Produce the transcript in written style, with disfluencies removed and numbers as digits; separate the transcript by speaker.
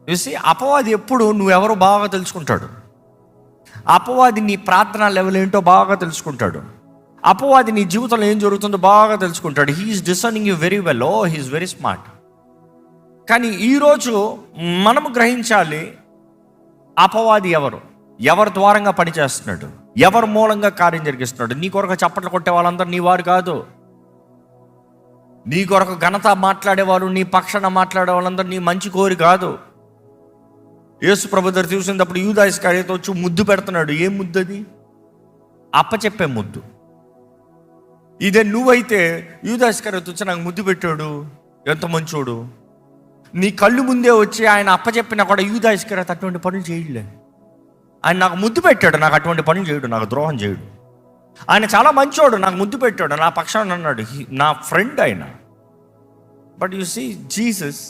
Speaker 1: చూసి అపవాది ఎప్పుడు నువ్వెవరో బాగా తెలుసుకుంటాడు. అపవాది నీ ప్రార్థన లెవెల్ ఏంటో బాగా తెలుసుకుంటాడు. అపవాది నీ జీవితంలో ఏం జరుగుతుందో బాగా తెలుసుకుంటాడు. He's discerning you very well. Oh he's very smart. కానీ ఈరోజు మనము గ్రహించాలి, అపవాది ఎవరి ద్వారంగా పనిచేస్తున్నాడు, ఎవరి మూలంగా కార్యం జరిగిస్తున్నాడు. నీ కొరకు చప్పట్లు కొట్టే వాళ్ళందరూ నీ వారు కాదు. నీ కొరకు ఘనత మాట్లాడేవాళ్ళు, నీ పక్షాన మాట్లాడే వాళ్ళందరూ నీ మంచి కోరి కాదు. యేసు ప్రభు దగ్గర చూసినప్పుడు యూదా ఇస్కరియోతు వచ్చి ముద్దు పెడుతున్నాడు. ఏం ముద్దు అది? అప్పచెప్పే ముద్దు. ఇదే నువ్వైతే యూదా ఇస్కరియోతు వచ్చి నాకు ముద్దు పెట్టాడు, ఎంత మంచోడు. నీ కళ్ళు ముందే వచ్చి ఆయన అప్పచెప్పినా కూడా యూదా ఇస్కరియోతు అటువంటి పనులు చేయలే. ఆయన నాకు ముద్దు పెట్టాడు, నాకు అటువంటి పనులు చేయడు, నాకు ద్రోహం చేయడు. ఆయన చాలా మంచోడు, నాకు ముద్దు పెట్టాడు, నా పక్షాన అన్నాడు, నా ఫ్రెండ్ ఆయన. But you see Jesus